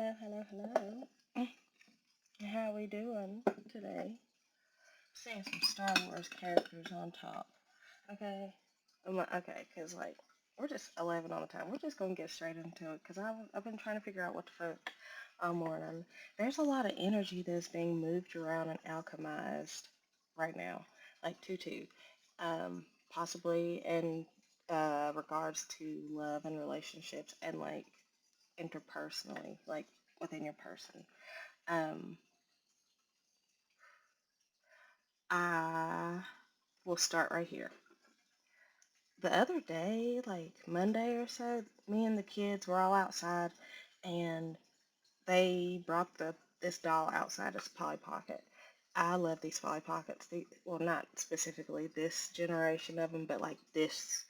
Hello. How we doing today? Seeing some Star Wars characters on top. Okay. Okay, because, like, we're just 11 on the time. We're just going to get straight into it because I've been trying to figure out what to put all morning. There's a lot of energy that's being moved around and alchemized right now, like Tutu. Possibly in regards to love and relationships and, like, interpersonally, like, within your person. Um, I will start right here. The other day, like Monday or so, me and the kids were all outside, and they brought this doll outside as Polly Pocket. I love these Polly Pockets. Well, not specifically this generation of them, but like this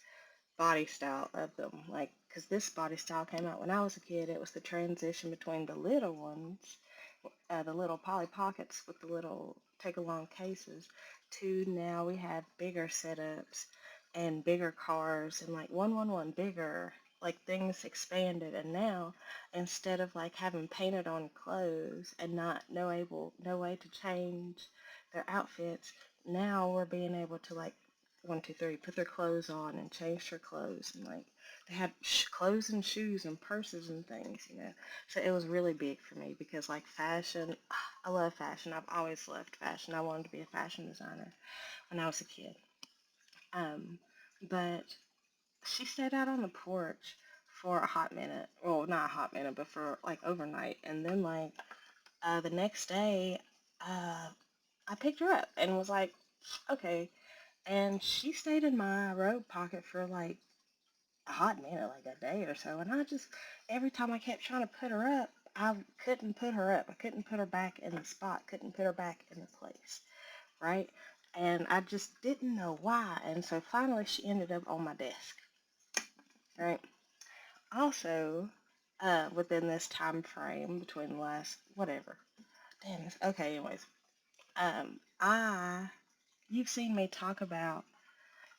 body style of them. Like, because this body style came out when I was a kid. It was the transition between the little ones, the little Polly Pockets with the little take-along cases, to now we have bigger setups and bigger cars and like 111 bigger, like things expanded. And now instead of like having painted on clothes and not no way to change their outfits, now we're being able to like one, two, three, put their clothes on and change their clothes and like they had clothes and shoes and purses and things. So it was really big for me because like fashion, I love fashion. I've always loved fashion. I wanted to be a fashion designer when I was a kid. Um, but she stayed out on the porch for a hot minute. Well, not a hot minute, but for like overnight. And then like the next day, uh, I picked her up and was like, okay. And she stayed in my robe pocket for like a hot minute, like a day or so. And I just, every time I kept trying to put her up, I couldn't put her up. I couldn't put her back in the spot, couldn't put her back in the place, right? And I just didn't know why. And so finally she ended up on my desk, right? Also, within this time frame between the last, whatever. Damn, okay, anyways. You've seen me talk about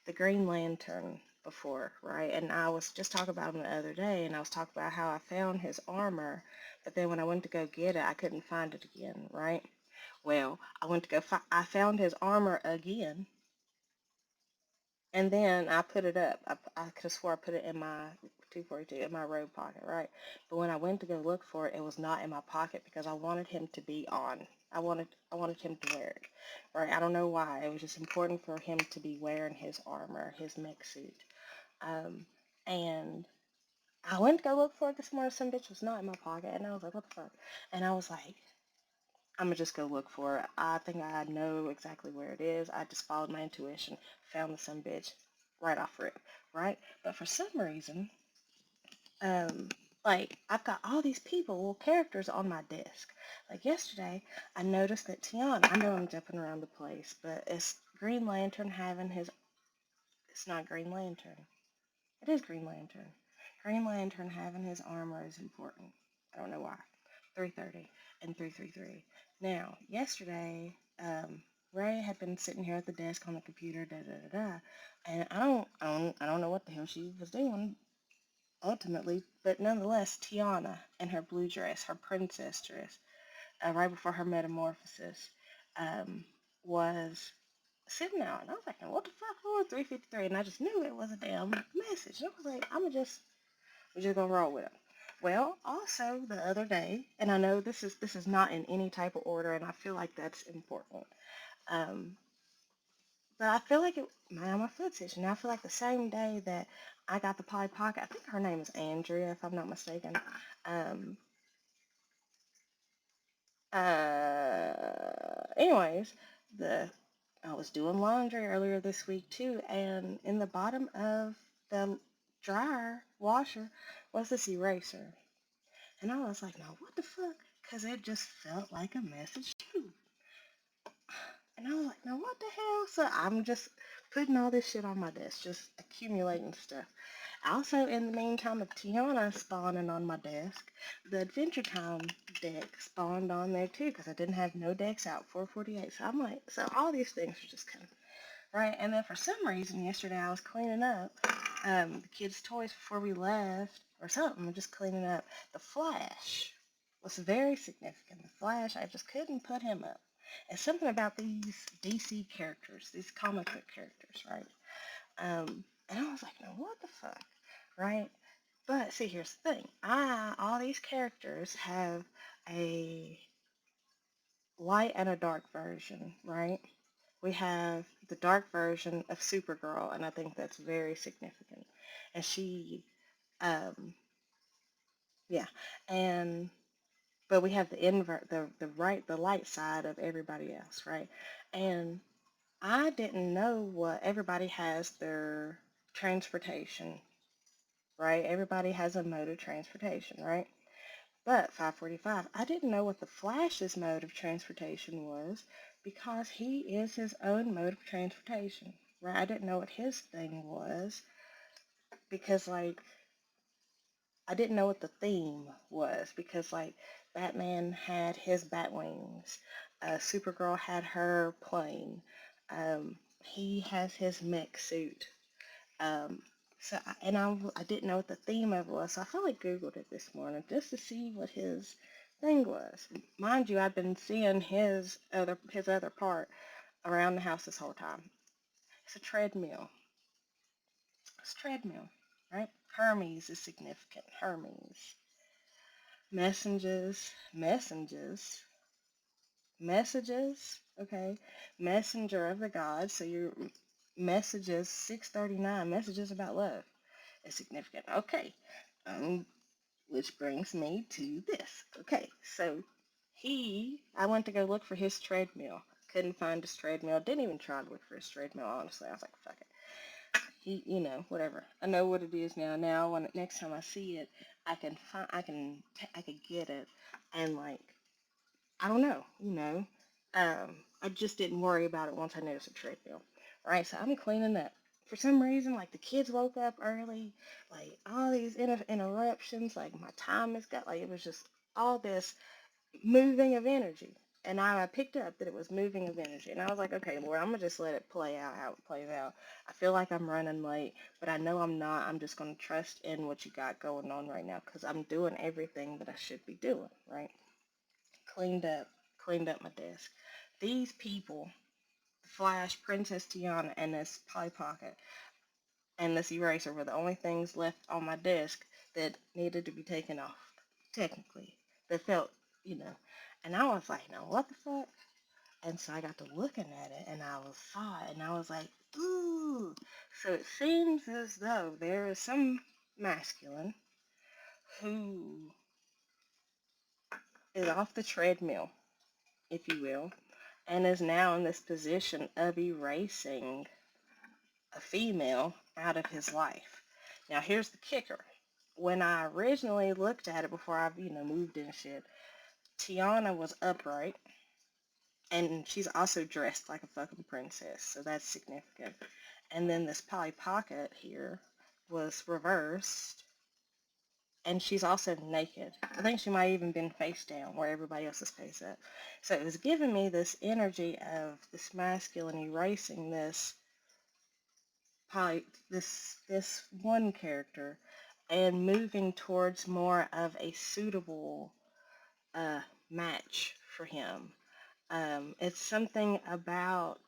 the Green Lantern before, right? And I was just talking about him the other day, and I was talking about how I found his armor, but then when I went to go get it, I couldn't find it again, right? Well, I went to go I found his armor again, and then I put it up. I could have swore I put it in my 242 in my robe pocket, right? But when I went to go look for it, it was not in my pocket because I wanted him to be on. I wanted him to wear it, right? I don't know why. It was just important for him to be wearing his armor, his mech suit. Um, and I went to go look for it this morning. Some bitch was not in my pocket, and I was like, "What the fuck?" And I was like, "I'm gonna just go look for it. I think I know exactly where it is. I just followed my intuition, found the some bitch right off rip, right?" But for some reason, um, like I've got all these people, well, characters on my desk. Like yesterday, I noticed that Tiana. I know I'm jumping around the place, but it's Green Lantern having his. It's not Green Lantern. It is Green Lantern. Green Lantern having his armor is important. I don't know why. 330 and 333. Now, yesterday, Ray had been sitting here at the desk on the computer, da da da da, and I don't know what the hell she was doing ultimately, but nonetheless, Tiana in her blue dress, her princess dress, right before her metamorphosis, um, was sitting out. And I was like, what the fuck for 353? And I just knew it was a damn message. And I was like, we're just gonna roll with it. Well, also the other day, and I know this is not in any type of order, and I feel like that's important. Um, but I feel like my foot's itching. I feel like the same day that I got the Polly Pocket, I think her name is Andrea, if I'm not mistaken. Um, anyways, the I was doing laundry earlier this week too, and in the bottom of the dryer washer was this eraser. And I was like, no, what the fuck? Because it just felt like a message too. And I was like, no, what the hell? So I'm just putting all this shit on my desk, just accumulating stuff. Also, in the meantime of Tiana spawning on my desk, the Adventure Time deck spawned on there too, because I didn't have no decks out, 448. So I'm like, so all these things are just kind of, right? And then for some reason, yesterday I was cleaning up the kids' toys before we left, or something, just cleaning up the Flash. was very significant. The Flash, I just couldn't put him up. And something about these DC characters, these comic book characters, right? And I was like, no, what the fuck, right? But see, here's the thing. All these characters have a light and a dark version, right? We have the dark version of Supergirl, and I think that's very significant. And she, um, yeah, and but we have the light side of everybody else, right? And I didn't know what everybody has their transportation, right? Everybody has a mode of transportation, right? But 545, I didn't know what the Flash's mode of transportation was because he is his own mode of transportation, right? I didn't know what his thing was because, like, I didn't know what the theme was because, like, Batman had his bat wings, Supergirl had her plane, he has his mech suit. Um, I didn't know what the theme of it was, so I finally Googled it this morning just to see what his thing was. Mind you, I've been seeing his other part around the house this whole time. It's a treadmill. It's a treadmill, right? Hermes is significant. Hermes. Messages, messages, okay? Messenger of the gods. So your messages, 639, messages about love is significant. Okay. Um, which brings me to this. Okay, so I went to go look for his treadmill. Couldn't find his treadmill. Didn't even try to look for his treadmill, honestly. I was like, fuck it. Whatever. I know what it is now. Now, when next time I see it, I can get it, and like, I don't know, I just didn't worry about it once I noticed a treadmill. Right, so I'm cleaning up. For some reason, like the kids woke up early, like all these interruptions, like my time has got, like it was just all this moving of energy. And I picked up that it was moving of energy. And I was like, okay, Lord, I'm going to just let it play out how it plays out. I feel like I'm running late, but I know I'm not. I'm just going to trust in what you got going on right now because I'm doing everything that I should be doing, right? Cleaned up, cleaned up my desk. These people, Flash, Princess Tiana, and this Polly Pocket, and this eraser were the only things left on my desk that needed to be taken off, technically. That felt, you know. And I was like, now what the fuck? And so I got to looking at it and saw it and I was like, ooh. So it seems as though there is some masculine who is off the treadmill, if you will, and is now in this position of erasing a female out of his life. Now here's the kicker. When I originally looked at it before I, moved and shit, Tiana was upright and she's also dressed like a fucking princess, so that's significant. And then this Polly Pocket here was reversed, and she's also naked. I think she might even been face down where everybody else is face up. So it was giving me this energy of this masculine erasing this one character and moving towards more of a suitable match for him. It's something about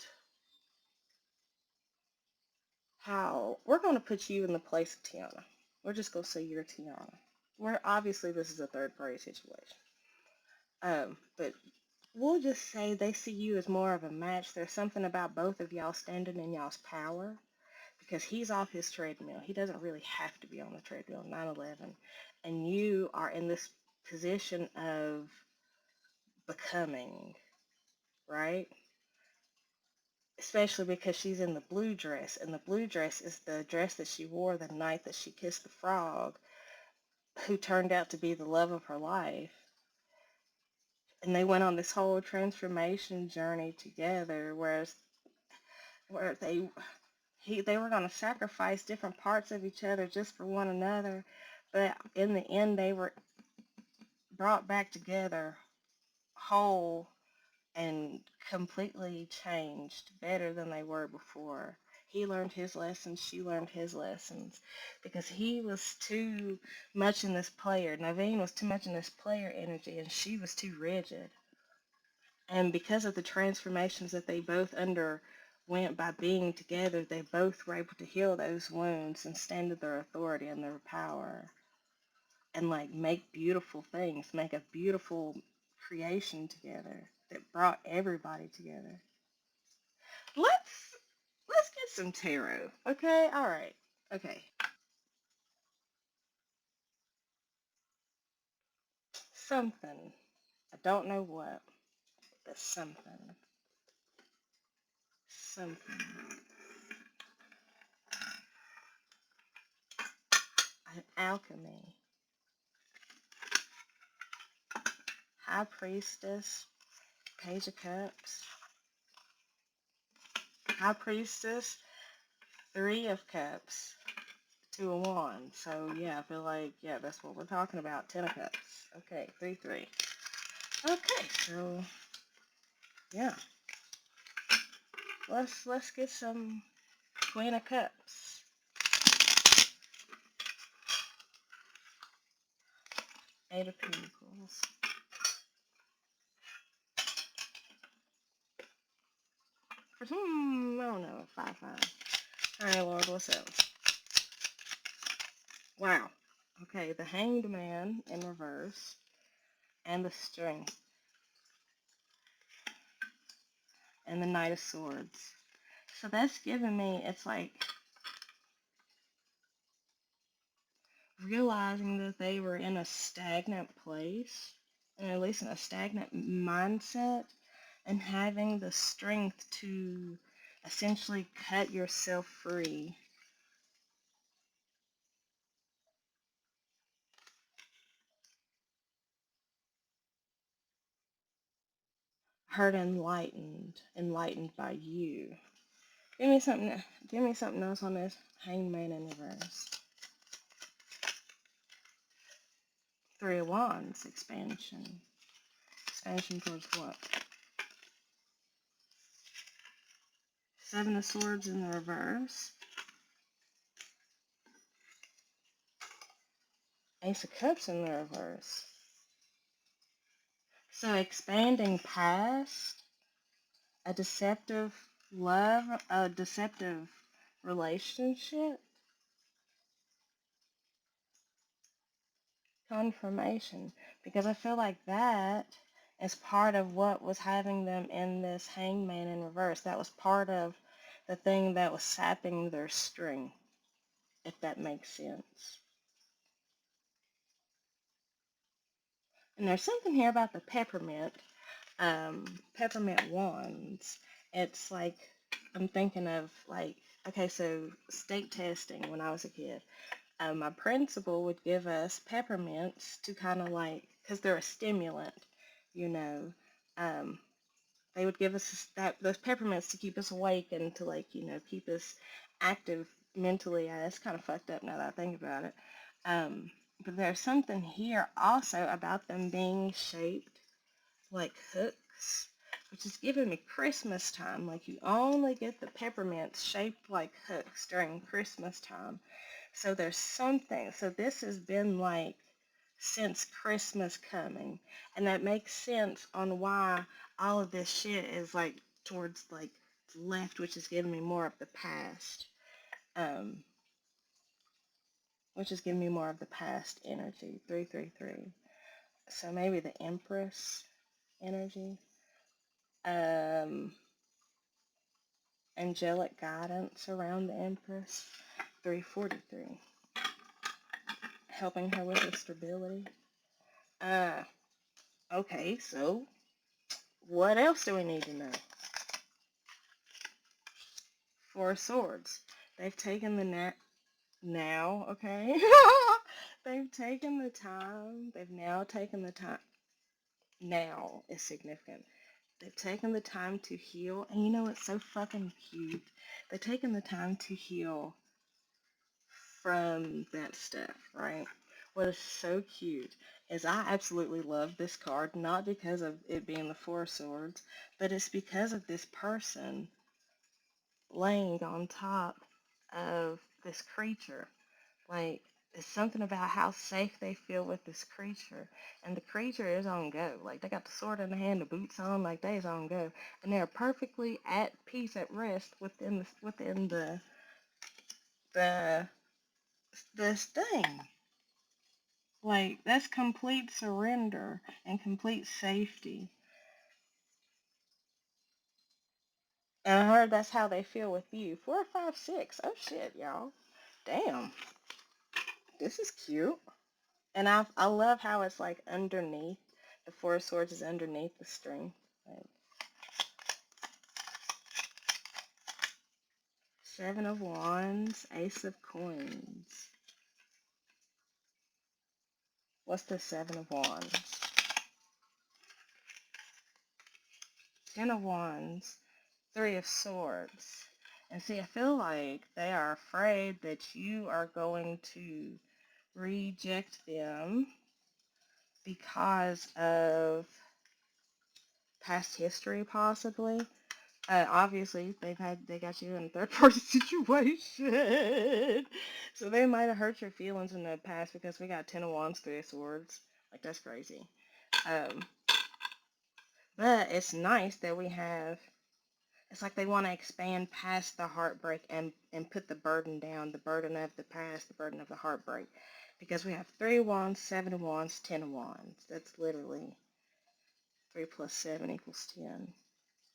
how we're going to put you in the place of Tiana. We're just going to say you're Tiana. We're obviously this is a third party situation. But we'll just say they see you as more of a match. There's something about both of y'all standing in y'all's power because he's off his treadmill. He doesn't really have to be on the treadmill, 9/11. And you are in this position of becoming, right? Especially because she's in the blue dress, and the blue dress is the dress that she wore the night that she kissed the frog, who turned out to be the love of her life. And they went on this whole transformation journey together, where they were going to sacrifice different parts of each other just for one another, but in the end they were brought back together whole and completely changed, better than they were before. He learned his lessons, she learned his lessons. Because he was too much in this player. Naveen was too much in this player energy, and she was too rigid. And because of the transformations that they both underwent by being together, they both were able to heal those wounds and stand in their authority and their power and like make beautiful things, make a beautiful creation together that brought everybody together. Let's let's get some tarot. Okay? All right. Okay. Something. I don't know what, but something. Something. An alchemy. High priestess. Page of cups. High priestess. Three of cups. Two of wands. So yeah, I feel like yeah, that's what we're talking about. Ten of cups. Okay, 3-3. Okay, so yeah, let's get some Queen of Cups. Eight of Pentacles. For some, I don't know, 5-5. All right, Lord, what's up? Wow. Okay, the Hanged Man in reverse, and the Strength, and the Knight of Swords. So that's giving me, it's like realizing that they were in a stagnant place, and at least in a stagnant mindset, and having the strength to essentially cut yourself free. Heard enlightened by you. Give me something else on this Hanged Man in reverse. Three of Wands, expansion. Expansion towards what? Seven of Swords in the reverse. Ace of Cups in the reverse. So expanding past a deceptive love, a deceptive relationship, confirmation. Because I feel like that is part of what was having them in this Hangman in reverse. That was part of the thing that was sapping their strength, if that makes sense. And there's something here about the peppermint wands. It's like, I'm thinking of like, okay, so state testing when I was a kid. My principal would give us peppermints to kind of like, because they're a stimulant, you know. Um, they would give us those peppermints to keep us awake and to like, keep us active mentally. It's kind of fucked up now that I think about it. But there's something here also about them being shaped like hooks, which is giving me Christmas time. Like you only get the peppermints shaped like hooks during Christmas time. So there's something. So this has been like since Christmas coming. And that makes sense on why all of this shit is like towards like the left, which is giving me more of the past. Um, which is giving me more of the past energy. 333. So maybe the Empress energy. Um, angelic guidance around the Empress. 343. Helping her with her stability. Uh, okay, so what else do we need to know? Four of Swords. They've taken the now, okay? They've taken the time. They've now taken the time. Now is significant. They've taken the time to heal. And you know what's so fucking cute? They've taken the time to heal from that stuff, right? What is so cute is I absolutely love this card, not because of it being the Four of Swords, but it's because of this person laying on top of this creature. Like, it's something about how safe they feel with this creature. And the creature is on go. Like, they got the sword in the hand, the boots on, like, they's on go. And they're perfectly at peace, at rest within the this thing. Like, that's complete surrender and complete safety. And I heard that's how they feel with you. 4, 5, 6. Oh shit, y'all. Damn. This is cute. And I love how it's like underneath. The Four of Swords is underneath the string. Like, Seven of Wands, Ace of Coins. What's the Seven of Wands? Ten of Wands, Three of Swords. And see, I feel like they are afraid that you are going to reject them because of past history, possibly. Obviously, they got you in a third party situation, so they might have hurt your feelings in the past because we got Ten of Wands, Three of Swords. Like, that's crazy. Um, but it's nice that we have. It's like they want to expand past the heartbreak and put the burden down, the burden of the past, the burden of the heartbreak, because we have Three of Wands, Seven of Wands, Ten of Wands. That's literally 3 plus 7 equals 10.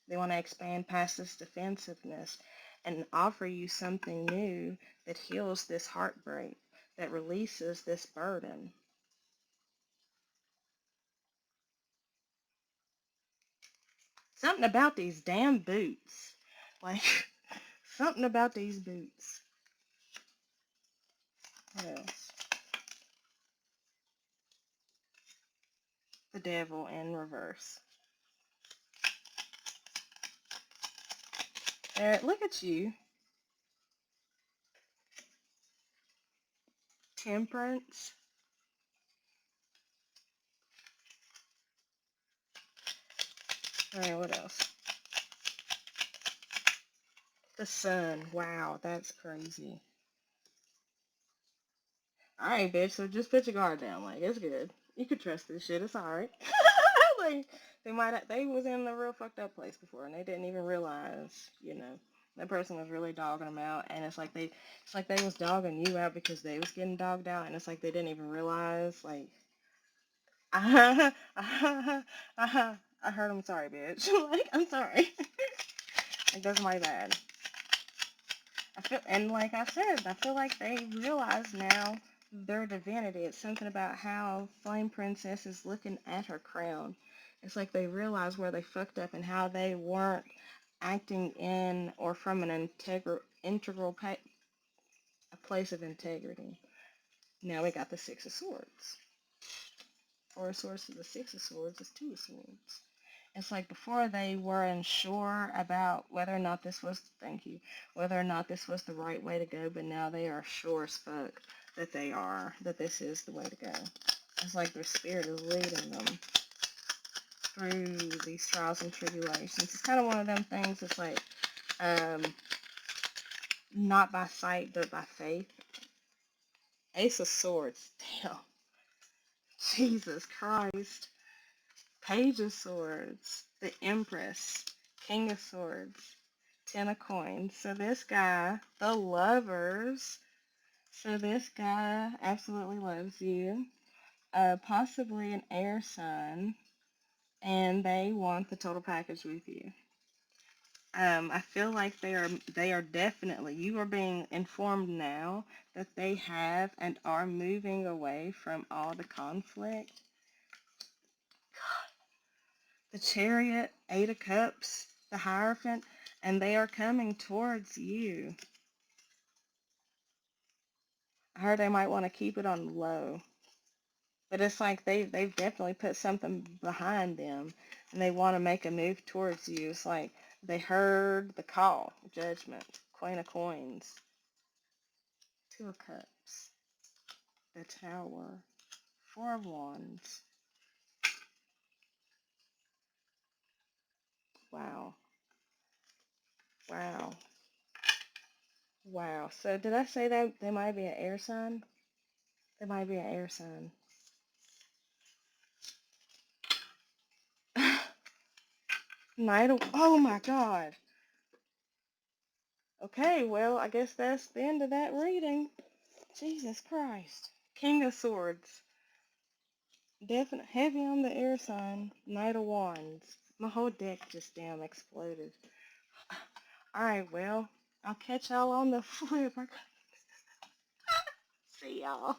They want to expand past this defensiveness and offer you something new that heals this heartbreak, that releases this burden. Something about these damn boots. Like, something about these boots. What else? The Devil in reverse. There, look at you. Temperance. Alright, what else? The Sun. Wow, that's crazy. Alright, bitch, so just put your guard down. Like, it's good. You could trust this shit. It's alright. Like, they was in a real fucked up place before, and they didn't even realize, that person was really dogging them out, and it's like they was dogging you out because they was getting dogged out, and it's like they didn't even realize, like, I heard I'm sorry, bitch. Like, I'm sorry. Like, that's my bad. And like I said, I feel like they realize now their divinity. It's something about how Flame Princess is looking at her crown. It's like they realize where they fucked up and how they weren't acting in or from an a place of integrity. Now we got the Six of Swords. Four of Swords to the Six of Swords is Two of Swords. It's like before they were unsure about whether or not this was, thank you, whether or not this was the right way to go, but now they are sure as fuck that this is the way to go. It's like their spirit is leading them through these trials and tribulations. It's kind of one of them things. It's like, not by sight, but by faith. Ace of Swords. Damn. Jesus Christ. Page of Swords. The Empress. King of Swords. Ten of Coins. So this guy, the Lovers. So this guy absolutely loves you. Possibly an air sign. And they want the total package with you. I feel like they are definitely, you are being informed now that they have and are moving away from all the conflict. The Chariot, Eight of Cups, the Hierophant, and they are coming towards you. I heard they might want to keep it on the low. But it's like they've definitely put something behind them and they want to make a move towards you. It's like they heard the call, Judgment, Queen of Coins, Two of Cups, the Tower, Four of Wands. Wow. Wow. Wow. So did I say that they might be an air sign? They might be an air sign. Night. Oh my God. Okay, well, I guess that's the end of that reading. Jesus Christ. King of Swords. Definitely heavy on the air sign. Knight of Wands. My whole deck just damn exploded. Alright, well, I'll catch y'all on the flip. See y'all.